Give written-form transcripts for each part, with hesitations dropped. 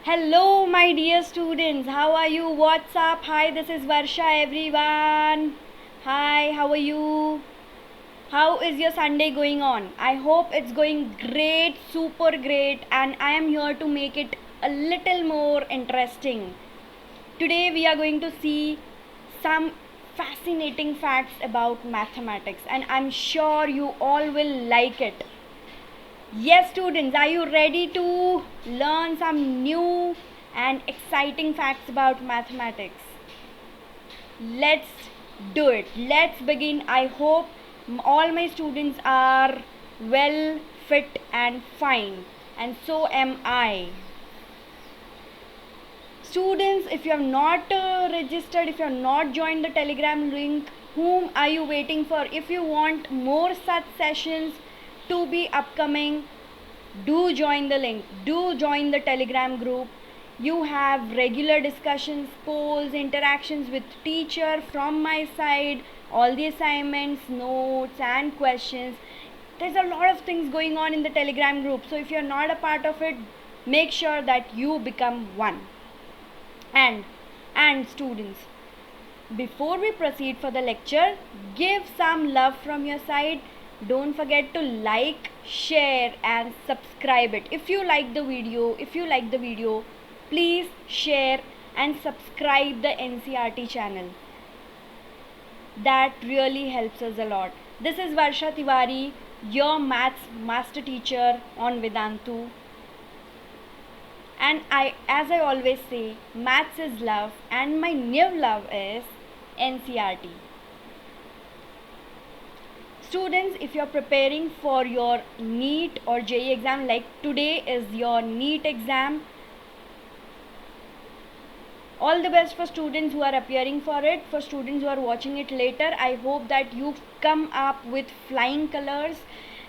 Hello, my dear students. How are you? What's up? Hi, this is Varsha, everyone. Hi, how are you? How is your Sunday going on? I hope it's going great, super great, and I am here to make it a little more interesting. Today, we are going to see some fascinating facts about mathematics, and I'm sure you all will like it. Yes, students, are you ready to learn some new and exciting facts about mathematics? Let's do it. Let's begin. I hope all my students are well, fit, and fine, and so am I. Students, if you have not registered, if you have not joined the Telegram link, whom are you waiting for? If you want more such sessions to be upcoming, do join the link, do join the Telegram group. You have regular discussions, polls, interactions with teacher from my side, all the assignments, notes and questions. There's a lot of things going on in the Telegram group, so if you're not a part of it, make sure that you become one. And students, before we proceed for the lecture, give some love from your side. Don't forget to like, share and subscribe it. If you like the video, please share and subscribe the NCRT channel. That really helps us a lot. This is Varsha Tiwari, your maths master teacher on Vedantu. And as I always say, maths is love and my new love is NCRT. Students, if you are preparing for your NEET or JEE exam, like today is your NEET exam, all the best for students who are appearing for it. For students who are watching it later, I hope that you come up with flying colors.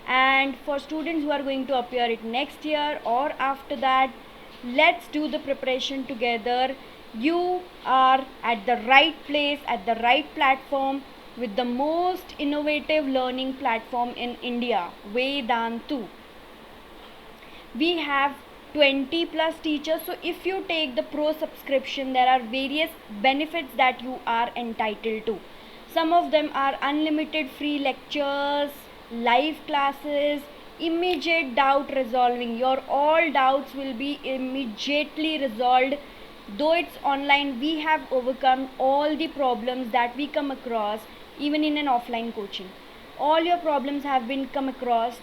And for students who are going to appear it next year or after that, let's do the preparation together. You are at the right place, at the right platform, with the most innovative learning platform in India, Vedantu. We have 20 plus teachers, so if you take the pro subscription, there are various benefits that you are entitled to. Some of them are unlimited free lectures, live classes, immediate doubt resolving. Your all doubts will be immediately resolved. Though it's online, we have overcome all the problems that we come across even in an offline coaching. All your problems have been come across.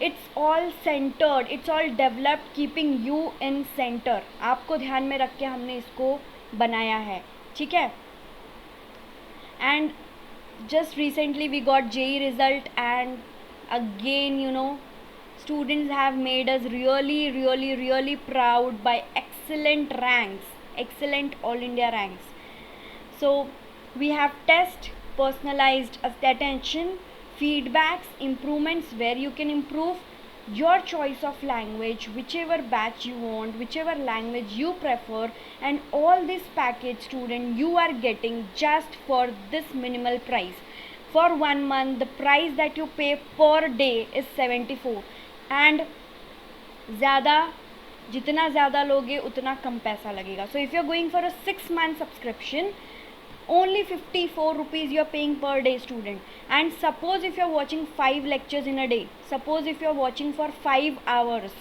It's all centered, it's all developed keeping you in center. आपको ध्यान में रख के हमने इसको बनाया है, ठीक है? And just recently we got JEE result, and again, students have made us really proud by excellent ranks, excellent all India ranks. So we have test, personalized attention, feedbacks, improvements where you can improve, your choice of language, whichever batch you want, whichever language you prefer, and all this package, student, you are getting just for this minimal price. For 1 month, the price that you pay per day is 74, and जितना ज़्यादा लोगे उतना कम पैसा लगेगा. So if you're going for a 6-month subscription, only 54 rupees you are paying per day, student. And suppose if you are watching 5 lectures in a day, suppose if you are watching for 5 hours,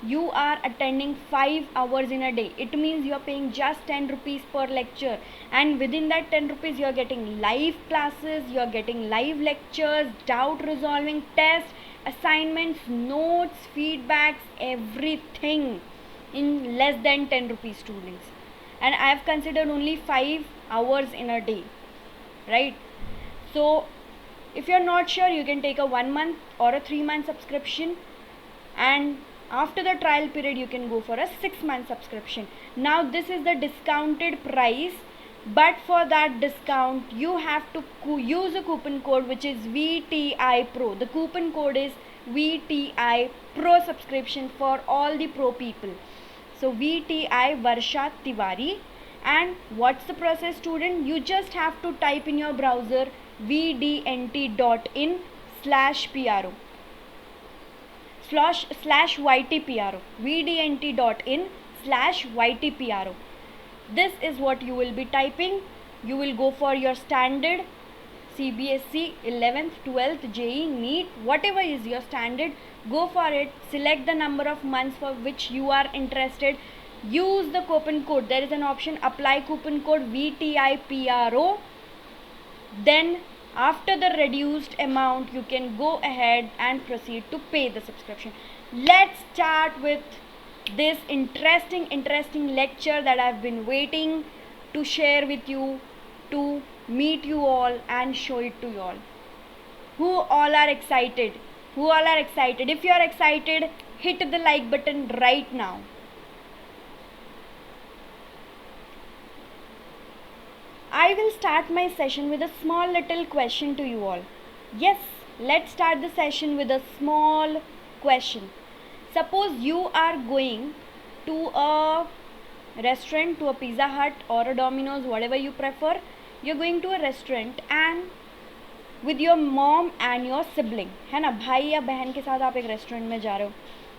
you are attending 5 hours in a day, it means you are paying just 10 rupees per lecture, and within that 10 rupees you are getting live classes, you are getting live lectures, doubt resolving, tests, assignments, notes, feedbacks, everything in less than 10 rupees, students. And I have considered only 5 hours in a day, right? So if you're not sure, you can take a 1 month or a 3-month subscription, and after the trial period you can go for a 6-month subscription. Now this is the discounted price, but for that discount you have to use a coupon code which is VTI Pro. The coupon code is VTI Pro subscription for all the pro people. So VTI Varsha Tiwari. And what's the process, student? You just have to type in your browser vdnt.in/pro /YTPRO, vdnt.in /YTPRO. This is what you will be typing. You will go for your standard CBSE 11th, 12th, JEE, NEET, whatever is your standard, go for it. Select the number of months for which you are interested. Use the coupon code. There is an option, apply coupon code VTIPRO. Then after the reduced amount, you can go ahead and proceed to pay the subscription. Let's start with this interesting lecture that I've been waiting to share with you, to meet you all and show it to you all. Who all are excited? Who all are excited? If you are excited, hit the like button right now. I will start my session with a small little question to you all. Yes, let's start the session with a small question. Suppose you are going to a restaurant, to a Pizza Hut or a Domino's, whatever you prefer. You're going to a restaurant and with your mom and your sibling, है ना, भाई या बहन के साथ आप एक restaurant में जा रहे हो.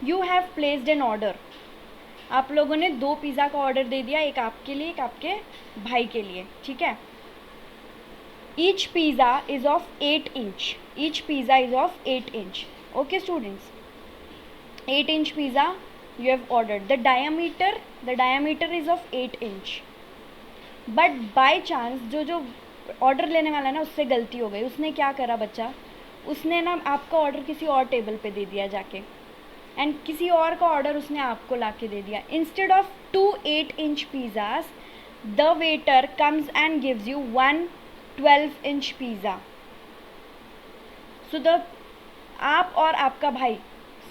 You have placed an order. आप लोगों ने 2 पिज़्ज़ा का ऑर्डर दे दिया, एक आपके लिए, एक आपके भाई के लिए, ठीक है. Each pizza is of 8 inch. Each pizza is of 8 inch. Okay, students. 8 inch pizza you have ordered. The diameter is of 8 inch. But by chance जो ऑर्डर लेने वाला है ना, उससे गलती हो गई. उसने क्या करा बच्चा, उसने ना आपका ऑर्डर किसी और टेबल पे दे दिया जाके, एंड किसी और का ऑर्डर उसने आपको ला के दे दिया. Instead of 2 8 inch pizzas, the waiter comes and gives you 1 12 inch pizza. So the आप और आपका भाई,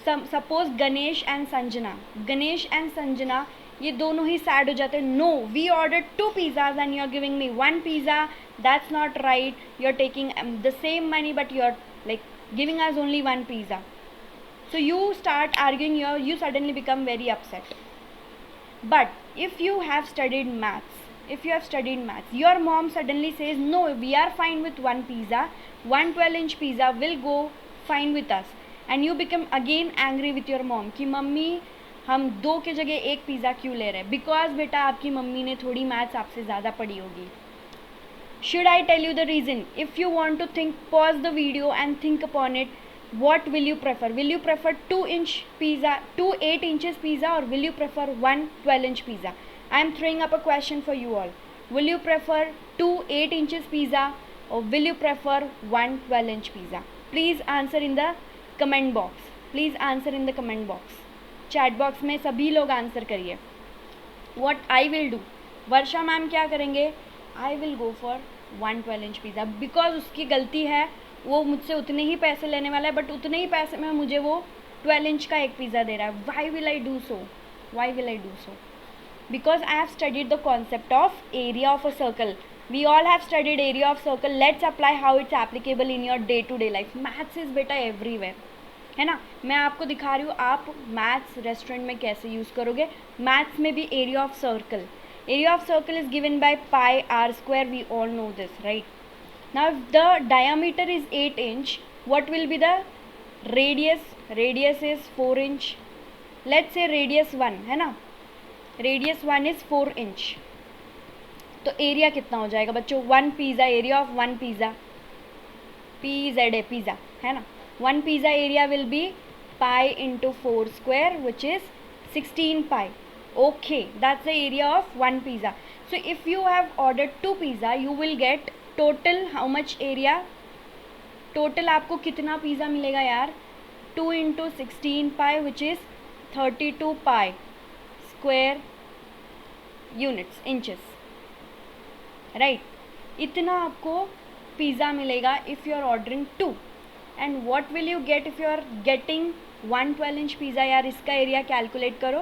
सपोज गणेश एंड संजना ये दोनों ही सैड हो जाते हैं. No, we order 2 pizzas and you are giving me 1 pizza. That's not right. You are taking the same money but you are like giving us only 1 pizza. So you start arguing, you suddenly become very upset. But if you have studied maths, your mom suddenly says, no, we are fine with 1 pizza. 1 12 inch pizza will go fine with us. And you become again angry with your mom कि mummy हम 2 के जगह 1 pizza क्यों ले रहे हैं. Because बेटा आपकी मम्मी ने थोड़ी मैथ्स आपसे ज़्यादा पढ़ी होगी. Should I tell you the reason? If you want to think, pause the video and think upon it. What will you prefer? Will you prefer 2 inch pizza, 2 8 inches pizza, और will you prefer 1 12 inch pizza? I am throwing up a question for you all. Will you prefer 2 8 inches pizza or will you prefer 1 12 inch pizza? Please answer in the comment box. Please answer in the comment box. Chat box में सभी लोग answer करिए. What I will do, Varsha ma'am क्या करेंगे? I will go for 1 12 inch pizza. Because उसकी गलती है, वो मुझसे उतने ही पैसे लेने वाला है, बट उतने ही पैसे में मुझे वो 12 inch का एक पिज़्ज़ा दे रहा है. Why will I do so? Because I have studied the concept of area of a circle. We all have studied area of circle. Let's apply how it's applicable in your day to day life. Maths is बेटा everywhere, है ना. मैं आपको दिखा रही हूँ आप maths restaurant में कैसे यूज़ करोगे. मैथ्स में भी area of circle is given by pi are square. We all know this, right. Now the diameter is 8 inch. What will be the radius is 4 inch. Let's say radius 1 है ना, radius 1 is 4 inch. तो area कितना हो जाएगा बच्चों? 1 pizza, area of 1 pizza, pizza है ना. 1 pizza area will be pi into 4 square, which is 16 pi. Okay, that's the area of 1 pizza. So if you have ordered 2 pizza, you will get total how much area? Total आपको कितना pizza मिलेगा यार? 2 into 16 pi, which is 32 pi square units, inches, right. इतना आपको pizza मिलेगा if you are ordering 2. And what will you get if you are getting 1 12 inch pizza? यार इसका area calculate करो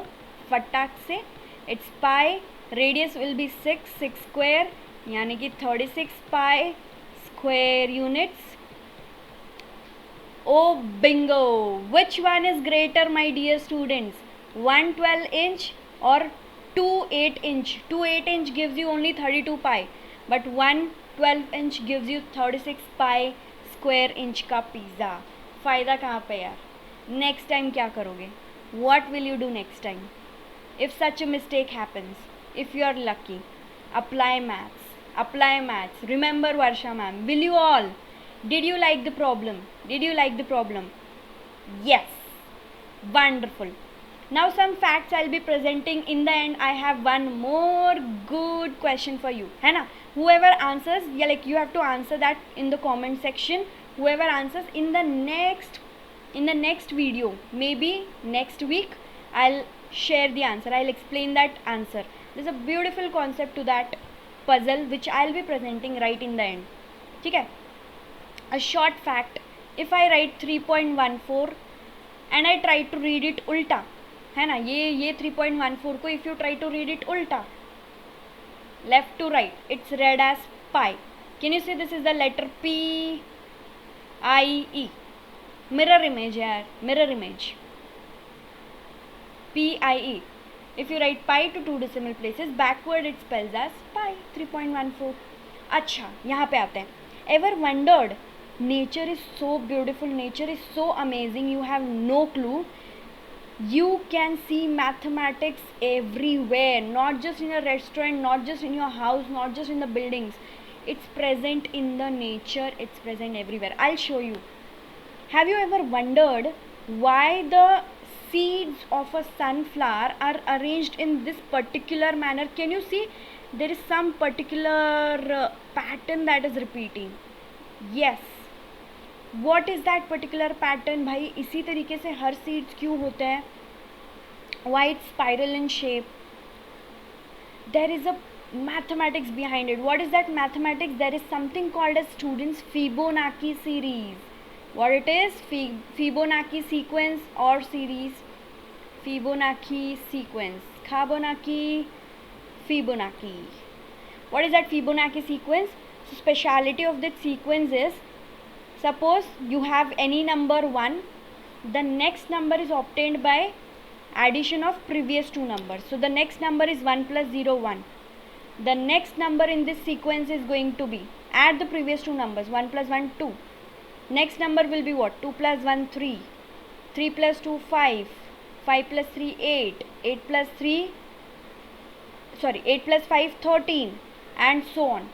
फटाक से. It's pi, radius will be 6 square, यानी कि 36 pi square units. Oh bingo, which one is greater my dear students? 1 12 inch और 2 8 inch? 2 8 inch gives you only 32 pi, but 1 12 inch gives you 36 pi square inch का pizza. फ़ायदा कहाँ पे यार? Next time क्या करोगे? What will you do next time? if such a mistake happens, if you are lucky, apply maths, apply maths. Remember Varsha ma'am, will you all, did you like the problem? Did you like the problem? Yes, wonderful. Now some facts I'll be presenting in the end. I have one more good question for you, है ना? Whoever answers, yeah, like you have to answer that in the comment section. Whoever answers in the next video, maybe next week, I'll share the answer. I'll explain that answer. There's a beautiful concept to that puzzle which I'll be presenting right in the end. ठीक है? A short fact: if I write 3.14 and I try to read it उल्टा, है ना, ये 3.14 को if you try to read it उल्टा, left to right, it's read as pi. Can you see this is the letter P I E? Mirror image यार, mirror image. P I E. If you write pi to 2 decimal places backward, it spells as pi 3.14. अच्छा, यहाँ पे आते हैं. Ever wondered? Nature is so beautiful, nature is so amazing, you have no clue. You can see mathematics everywhere, not just in a restaurant, not just in your house, not just in the buildings. It's present in the nature, it's present everywhere. I'll show you. Have you ever wondered why the seeds of a sunflower are arranged in this particular manner? Can you see there is some particular pattern that is repeating? Yes. What is that particular pattern? भाई इसी तरीके से हर seeds क्यों होते हैं? Why it's spiral in shape? There is a mathematics behind it. What is that mathematics? There is something called as students Fibonacci series. What it is? Fibonacci sequence or series. Fibonacci sequence. Fibonacci. What is that Fibonacci sequence? So speciality of that sequence is, suppose you have any number 1, the next number is obtained by addition of previous two numbers. So the next number is 1 plus 0, 1. The next number in this sequence is going to be, add the previous two numbers, 1 plus 1, 2. Next number will be what? 2 plus 1, 3. 3 plus 2, 5. 5 plus 3, 8. 8 plus 5, 13. And so on.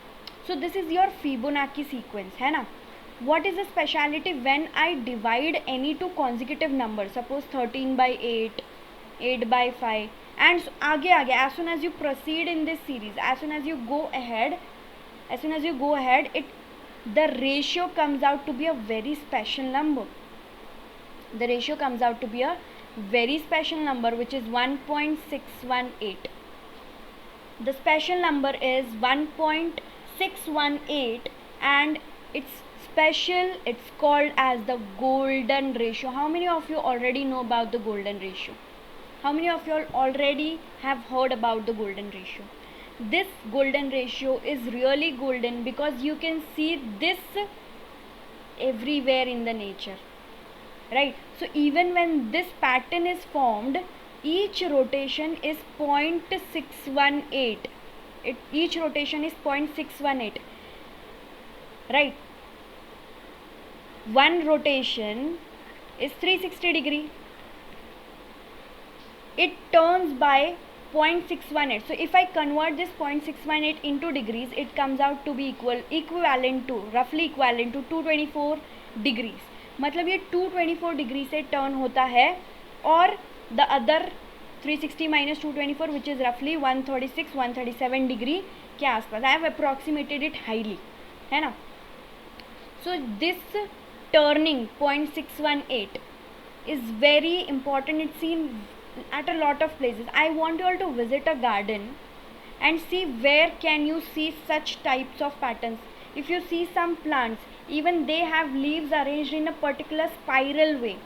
So this is your Fibonacci sequence, है ना? What is the speciality when I divide any two consecutive numbers? Suppose 13 by 8, 8 by 5, and so आगे as soon as you proceed in this series, as soon as you go ahead, the ratio comes out to be a very special number. The ratio comes out to be a very special number, which is 1.618. The special number is 1.618, and it's special, it's called as the golden ratio. How many of you already know about the golden ratio? How many of you already have heard about the golden ratio? This golden ratio is really golden because you can see this everywhere in the nature, right? So even when this pattern is formed, each rotation is 0.618. Each rotation is 0.618, right? One rotation is 360 degree. It turns by 0.618. So if I convert this 0.618 into degrees, it comes out to be roughly equivalent to 224 degrees. मतलब ये 224 degree से turn होता है, और the other 360 minus 224, which is roughly 137 degree के आसपास. I have approximated it highly, है ना? So this turning 0.618 is very important. It's seen at a lot of places. I want you all to visit a garden and see where can you see such types of patterns. If you see some plants, even they have leaves arranged in a particular spiral way.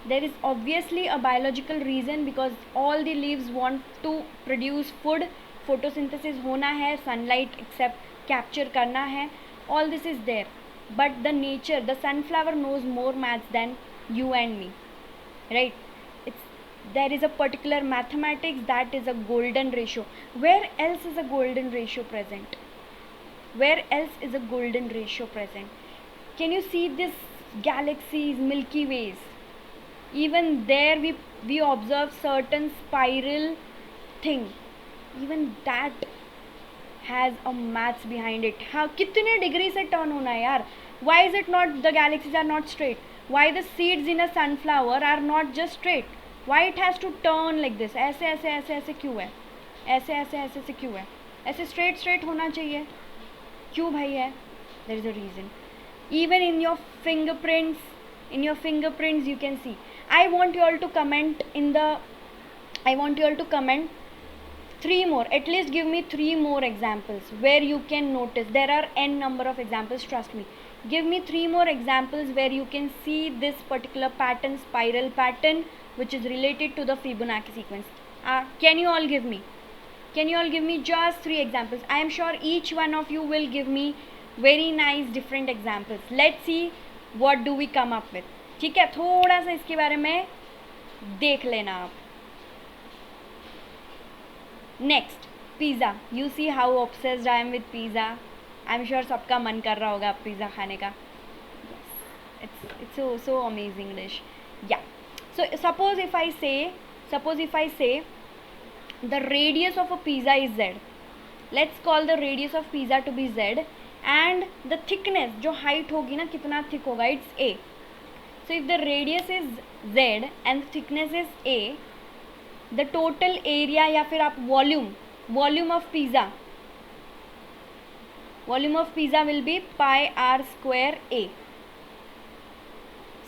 There is obviously a biological reason, because all the leaves want to produce food. Photosynthesis होना है, sunlight except capture करना है. All this is there. But the nature, the sunflower knows more maths than you and me, right? There is a particular mathematics, that is a golden ratio. Where else is a golden ratio present? Where else is a golden ratio present? Can you see this galaxies, Milky Ways? Even there we observe certain spiral thing, even that has a maths behind it. हाँ, कितने degree से turn होना है यार? Why is it not the galaxies are not straight? Why the seeds in a sunflower are not just straight? Why it has to turn like this? ऐसे ऐसे ऐसे ऐसे क्यों है? ऐसे ऐसे ऐसे ऐसे क्यों है? ऐसे स्ट्रेट स्ट्रेट होना चाहिए, क्यों भाई है? There is a reason. Even in your fingerprints you can see. I want you all to comment 3 more, at least give me 3 more examples where you can notice. There are n number of examples, trust me. Give me 3 more examples where you can see this particular pattern, spiral pattern, which is related to the Fibonacci sequence. Can you all give me just 3 examples? I am sure each one of you will give me very nice different examples. Let's see what do we come up with. ठीक है, थोड़ा सा इसके बारे में देख लेना आप. Next, pizza. You see how obsessed I am with pizza. I am sure सबका मन कर रहा होगा पिज़्ज़ा खाने का. It's so amazing dish. Yeah, so suppose if I say the radius of a pizza is z. Let's call the radius of pizza to be z, and the thickness, जो height होगी ना, कितना thick होगा, it's a. So if the radius is z and the thickness is a, the total area या फिर आप volume of pizza will be pi r square a.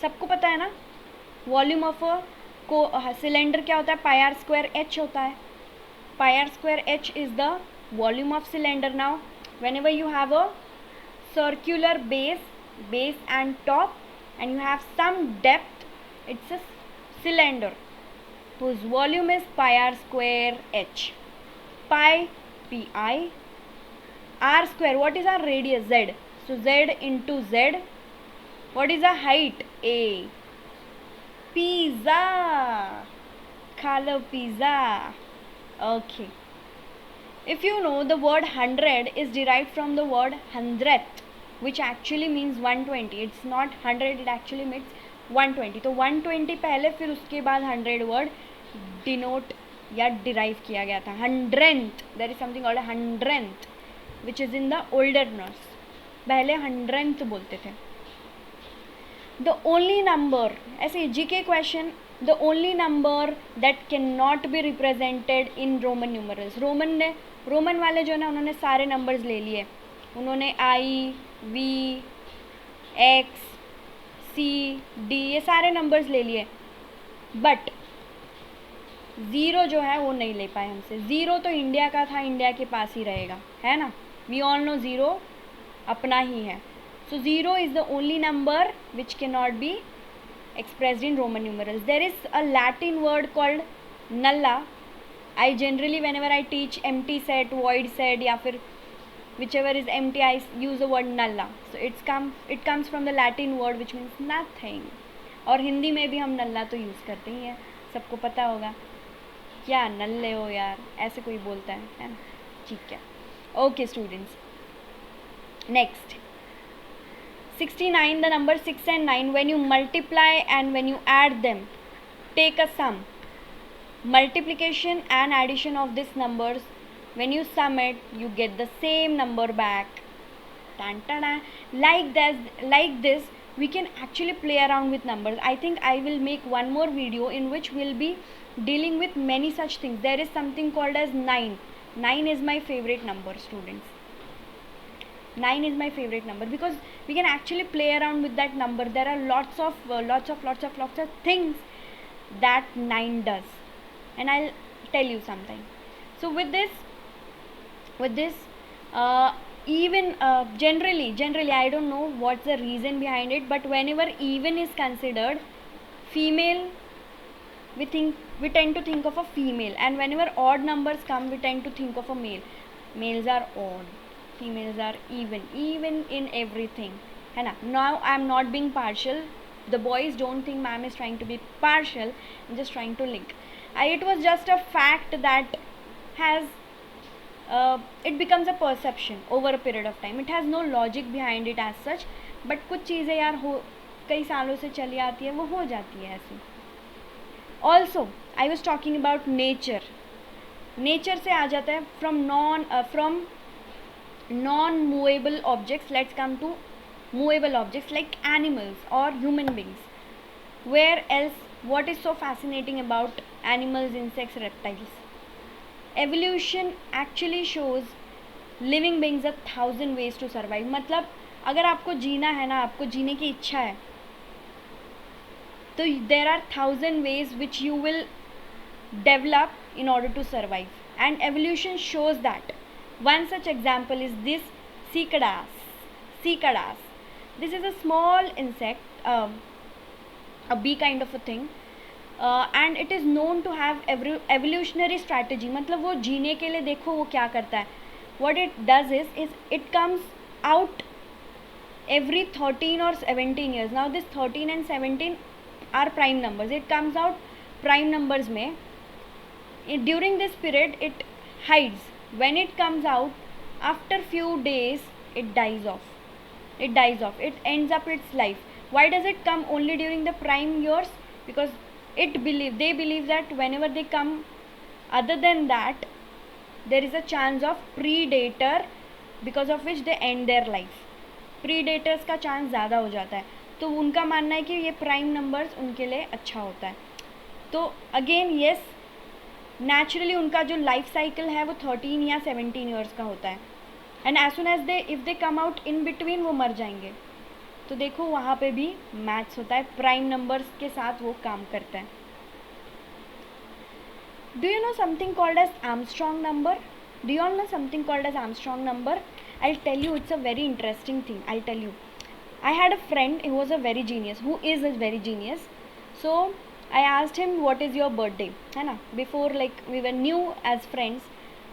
सबको पता है ना, वॉल्यूम ऑफ सिलेंडर क्या होता है? पाई आर स्क्वायर एच होता है. Pi are square H is the volume of cylinder. Now whenever you have a circular base and top, and you have some depth, it's a cylinder whose volume is pi r square h. Pi r square, what is our radius? Z. So z into z. What is the height? A. Pizza. खा लो pizza. Okay. If you know, the word 100 is derived from the word hundredth, which actually means 120. It's not 100, it actually means 120. तो 120 पहले, फिर उसके बाद 100 word denote या derive किया गया था. hundredth, there is something called hundredth, which is in the olderness. पहले hundredth बोलते थे. The only number, ऐसे GK question, the only number that cannot be represented in Roman numerals. Roman वाले जो है ना, उन्होंने सारे नंबर्स ले लिए. उन्होंने I, V, X, C, D, ये सारे नंबर्स ले लिए. बट ज़ीरो जो है वो नहीं ले पाए हमसे. ज़ीरो तो इंडिया का था, इंडिया के पास ही रहेगा, है ना. वी ऑल नो ज़ीरो अपना ही है. So 0 is the only number which cannot be expressed in Roman numerals. There is a Latin word called nulla. I generally, whenever I teach empty set, void set, या फिर whichever is empty, I use the word nulla. So it comes from the Latin word which means nothing. और हिंदी में भी हम नल्ला तो use करते ही हैं, सबको पता होगा. क्या नल्ले हो यार, ऐसे कोई बोलता है ना. ठीक है. Okay students. Next. 69, the number 6 and 9, when you multiply and when you add them, take a sum. Multiplication and addition of these numbers, when you sum it, you get the same number back. Like this, we can actually play around with numbers. I think I will make one more video in which we'll be dealing with many such things. There is something called as 9. 9 is my favorite number, students. 9 is my favorite number because we can actually play around with that number. There are lots of things that 9 does, and I'll tell you something. So with this generally I don't know what's the reason behind it, but whenever even is considered, female, we tend to think of a female, and whenever odd numbers come, we tend to think of a male. Males are odd, females are even in everything, है ना. Now I am not being partial. The boys don't think ma'am is trying to be partial. I'm just trying to link. It was just a fact that has it becomes a perception over a period of time. It has no logic behind it as such, but कुछ चीज़ें यार कई सालों से चली आती है, वो हो जाती है ऐसी. Also, I was talking about nature. Nature से आ जाता है. From non movable objects, let's come to movable objects like animals और human beings. Where else, what is so fascinating about animals, insects, reptiles? Evolution actually shows living beings a thousand ways to survive. मतलब अगर आपको जीना है ना, आपको जीने की इच्छा है, तो there are 1,000 ways which you will develop in order to survive, and evolution shows that. One such example is this cicadas. Cicadas. This is a small insect, a bee kind of a thing, and it is known to have evolutionary strategy. मतलब वो जीने के लिए देखो वो क्या करता है. What it does is it comes out every 13 or 17 years. Now this 13 and 17 are prime numbers. It comes out prime numbers में. During this period it hides. When it comes out, after few days it dies off. It ends up its life. Why does it come only during the prime years? Because they believe that whenever they come other than that, there is a chance of predator, because of which they end their life. Predators का chance ज़्यादा हो जाता है, तो उनका मानना है कि ये प्राइम नंबर्स उनके लिए अच्छा होता है. तो अगेन येस, नेचुरली उनका जो लाइफ साइकिल है वो 13 या 17 ईयर्स का होता है. And as soon as if they come out in between, वो मर जाएंगे. तो देखो वहाँ पे भी मैथ्स होता है, प्राइम नंबर्स के साथ वो काम करता है. Do you know something called as Armstrong number? Do you all know something called as Armstrong number? I tell you, it's a very interesting thing. I tell you, I had a friend who was a very genius, who is a very genius. So I asked him, what is your birthday? है ना, before like we were new as friends,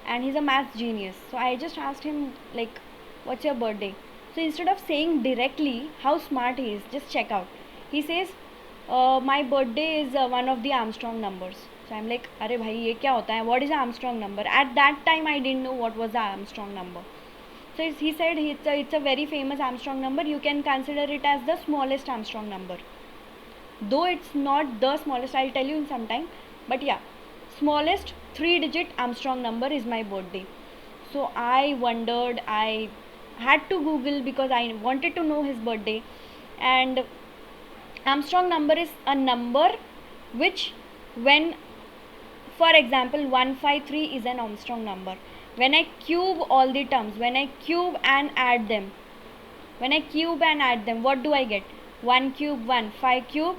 and he's a math genius. So I just asked him like, what's your birthday? So instead of saying directly how smart he is, just check out. He says, my birthday is one of the Armstrong numbers. So I'm like, अरे भाई ये क्या होता है? What is an Armstrong number? At that time I didn't know what was the Armstrong number. So he said it's a very famous Armstrong number. You can consider it as the smallest Armstrong number. Though it's not the smallest, I'll tell you in some time. But yeah, smallest 3-digit Armstrong number is my birthday. So I wondered, I had to Google because I wanted to know his birthday. And Armstrong number is a number which, when, for example, 153 is an Armstrong number. When I cube all the terms, when I cube and add them, what do I get? 1 cube 1, 5 cube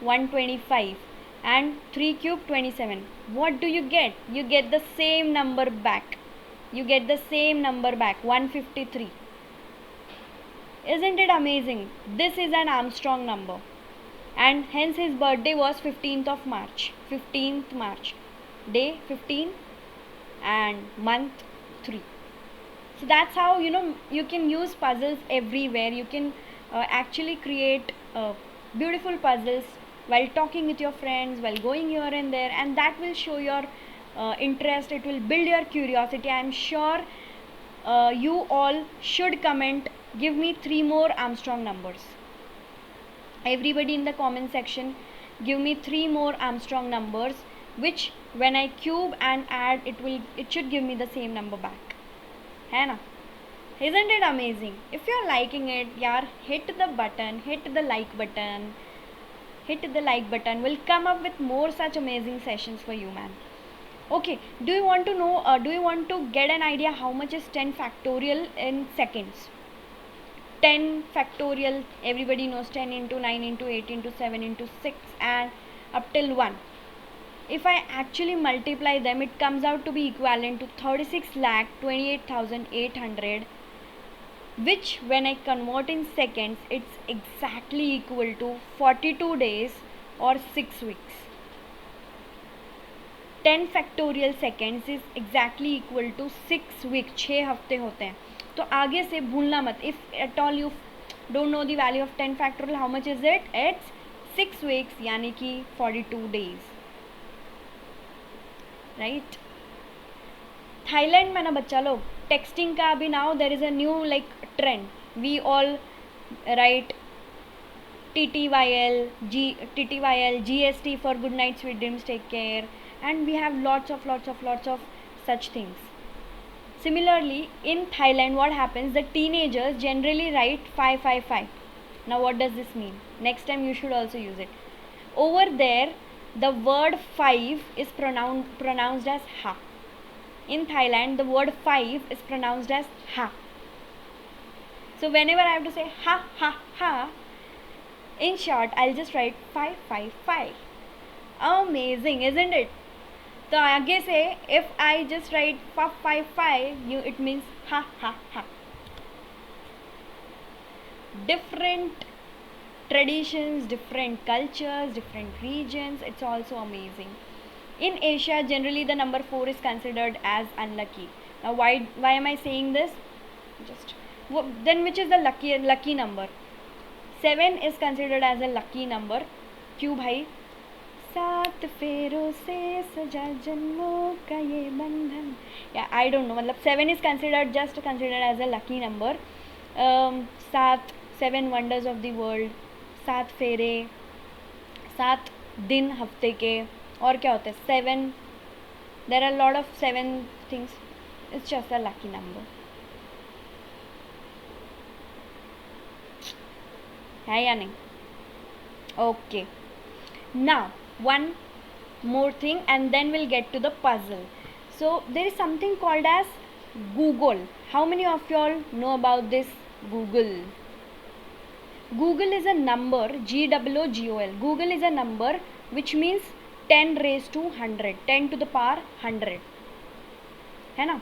125, and 3 cube 27. What do you get? You get the same number back. 153. Isn't it amazing? This is an Armstrong number, and hence his birthday was 15th March, day 15 and month 3. So that's how you can use puzzles everywhere. You can actually create beautiful puzzles while talking with your friends, while going here and there, and that will show your interest. It will build your curiosity. I am sure you all should comment, give me 3 more Armstrong numbers. Everybody in the comment section, give me 3 more Armstrong numbers, which when I cube and add, it should give me the same number back. है ना? Isn't it amazing? If you're liking it, yaar, hit the like button. We'll come up with more such amazing sessions for you, man. Okay, do you want to know, do you want to get an idea how much is 10 factorial in seconds? 10 factorial, everybody knows 10 into 9 into 8 into 7 into 6 and up till 1. If I actually multiply them, it comes out to be equivalent to 36,28,800, which when I convert in seconds, it's exactly equal to 42 days or 6 weeks. 10 factorial seconds is exactly equal to 6 weeks. 6 हफ्ते होते हैं. तो आगे से भूलना मत. If at all you don't know the value of 10 factorial, how much is it? It's 6 weeks, यानी कि 42 days. राइट. थाईलैंड में ना बच्चा लोग टेक्सटिंग का अभी now there is a new like trend. We all write TTYL, GST for good night, sweet dreams, take care, and we have lots of such things. Similarly, in Thailand, what happens? The teenagers generally write 555. Now, what does this mean? Next time you should also use it. Over there, the word 5 is pronounced as ha. In Thailand, the word 5 is pronounced as ha. So, whenever I have to say ha ha ha, in short, I'll just write 555. Amazing, isn't it? तो आगे से if I just write 555, it means ha ha ha. Different traditions, different cultures, different regions, it's also amazing. In Asia, generally the number 4 is considered as unlucky. Now why am I saying this? Then which is the lucky number? 7 is considered as a lucky number. क्यों भाई? 7 फेरों से सजा जन्मों का ये बंधन. Yeah, I don't know. मतलब 7 is considered as a lucky number. 7 wonders of the world, 7 फेरे, 7 दिन हफ्ते के, और क्या होता है 7. There are a lot of 7 things. It's just a lucky number. है या नहीं? Okay. Now one more thing and then we'll get to the puzzle. So there is something called as Google. How many of y'all know about this Google? Google is a number, G-O-O-G-O-L. Google is a number which means 10 raised to 100, 10 to the power 100. है ना?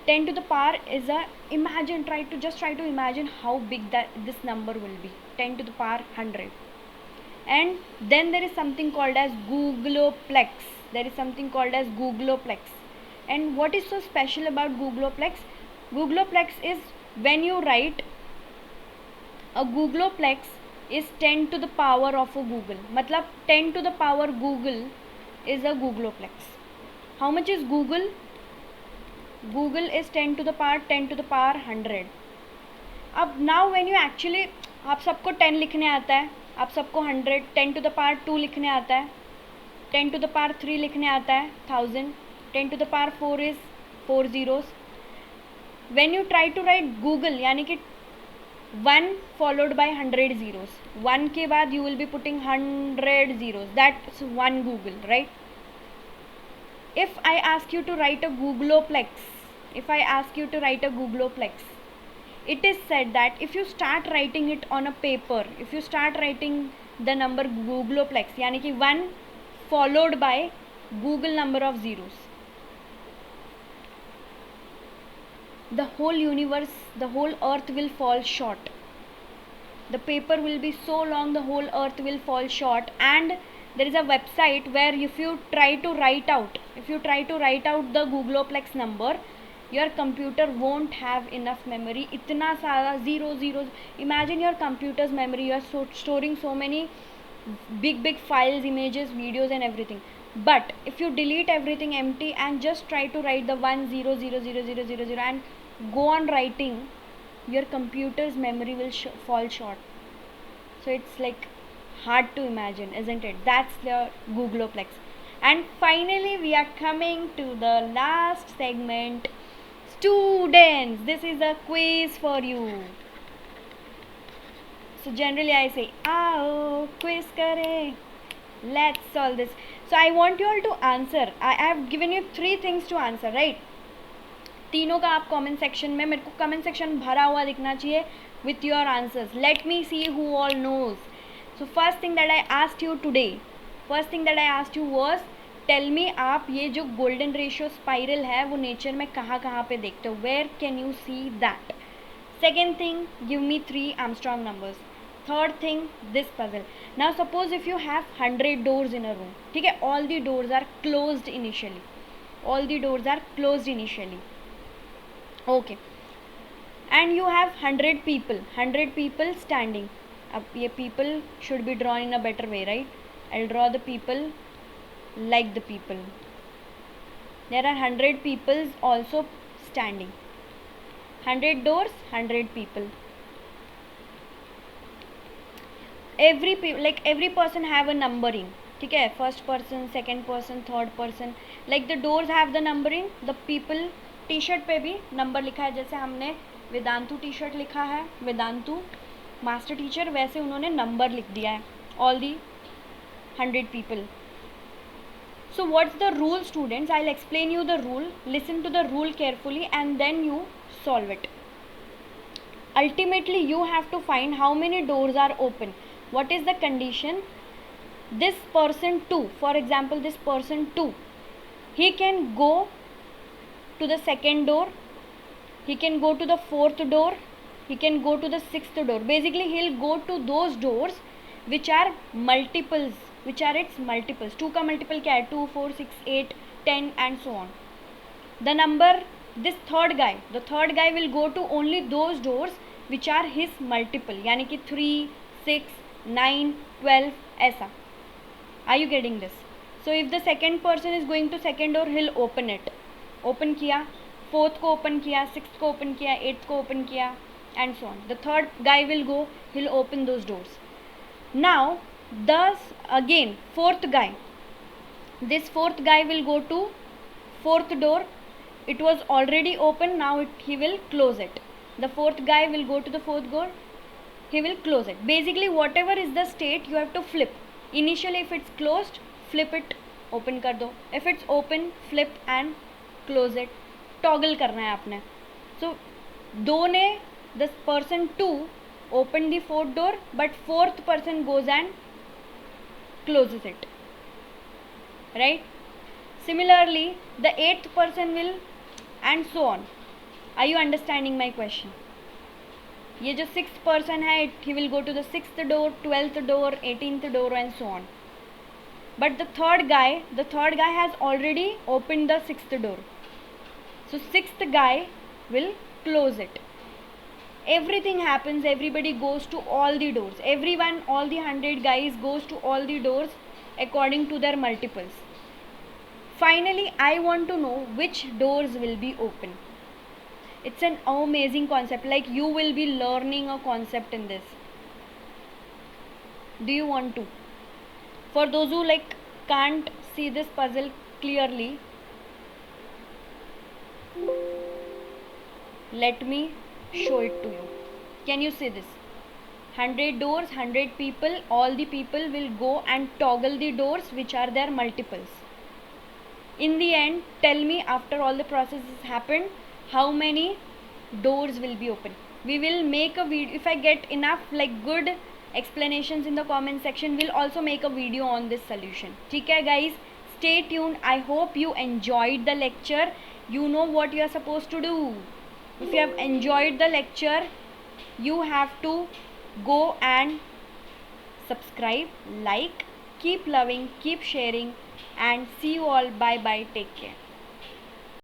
10 to the power is a, try to imagine how big this number will be. 10 to the power 100. And then there is something called as Googleplex. And what is so special about Googleplex? Googleplex is when you write a Googleplex is 10 to the power of a Google. मतलब 10 to the power Google is a Googleplex. How much is Google? Google is 10 to the power 100. अब now when you actually, आप सबको 10 लिखने आता है, आप सबको 100, 10 to the power 2 लिखने आता है, 10 to the power 3 लिखने आता है 1000, 10 to the power 4 is 4 zeros. When you try to write Google, यानी कि 1 followed by 100 zeros, 1 के बाद you will be putting 100 zeros, that's one Google, right? If I ask you to write a Googleplex, it is said that if you start writing it on a paper, if you start writing the number Googleplex, यानी कि 1 followed by Google number of zeros, the whole universe, the whole earth will fall short. The paper will be so long, the whole earth will fall short. And there is a website where if you try to write out the Googleplex number, your computer won't have enough memory. इतना सारा zeros. Imagine your computer's memory. You are storing so many big files, images, videos and everything. But if you delete everything empty and just try to write the 10000000 and go on writing, your computer's memory will fall short. So it's like hard to imagine, isn't it? That's the Googleplex. And finally we are coming to the last segment. Students, this is a quiz for you. So generally I say, आओ quiz करें, let's solve this. So I want you all to answer. I have given you 3 things to answer, right? तीनों का आप comment section में, मेरे को comment section भरा हुआ दिखना चाहिए with your answers. Let me see who all knows. So first thing that I asked you was, tell me आप ये जो golden ratio spiral है वो nature में कहाँ पे देखते हो? Where can you see that? Second thing, give me 3 Armstrong numbers. Third thing, this puzzle. Now suppose if you have 100 doors in a room, ठीक है? All the doors are closed initially. Okay. And you have 100 people standing. अब ये people should be drawn in a better way, right? I'll draw the people like the people. There are 100 people also standing. 100 doors, 100 people. Every person have a numbering. ठीक है, first person, second person, third person, like the doors have the numbering, the people, T shirt पे भी number लिखा है, जैसे हमने Vedantu T shirt लिखा है, वेदांतु मास्टर टीचर, वैसे उन्होंने नंबर लिख दिया है, all the 100 people. So what's the rule, students? I'll explain you the rule. Listen to the rule carefully and then you solve it. Ultimately you have to find how many doors are open. What is the condition? This person 2, for example this person 2, he can go to the second door, he can go to the fourth door, he can go to the sixth door. Basically he'll go to those doors which are multiples, which are its multiples. 2 का multiple क्या है? 2, 4, 6, 8, 10 and so on. The number, this third guy, the third guy will go to only those doors which are his multiple, यानी कि 3, 6, 9, 12 ऐसा. Are you getting this? So if the second person is going to second door, he'll open it. Open किया, fourth को open किया, sixth को open किया, eighth को open किया and so on. The third guy will go, he'll open those doors. Now thus again fourth guy, this fourth guy will go to fourth door, it was already open, now he will close it. The fourth guy will go to the fourth door, he will close it. Basically whatever is the state you have to flip. Initially if it's closed, flip it, open कर दो. If it's open, flip and close it. Toggle करना है आपने. So दो ने, the person 2 opened the fourth door, but fourth person goes and closes it, right? Similarly the eighth person will, and so on. Are you understanding my question? ये जो 6th person है, he will go to the 6th door, 12th door, 18th door and so on. But the third guy has already opened the 6th door. So 6th guy will close it. Everything happens, everybody goes to all the doors. Everyone, all the 100 guys goes to all the doors according to their multiples. Finally, I want to know which doors will be open. It's an amazing concept, like you will be learning a concept in this. Do you want to? For those who like can't see this puzzle clearly, let me show it to you. Can you see this? 100 doors, 100 people, all the people will go and toggle the doors which are their multiples. In the end, tell me after all the processes happened, how many doors will be open. We will make a video, if I get enough like good explanations in the comment section, we'll also make a video on this solution. ठीक है guys, stay tuned. I hope you enjoyed the lecture. You know what you are supposed to do. If you have enjoyed the lecture, you have to go and subscribe, like, keep loving, keep sharing and see you all. Bye bye, take care.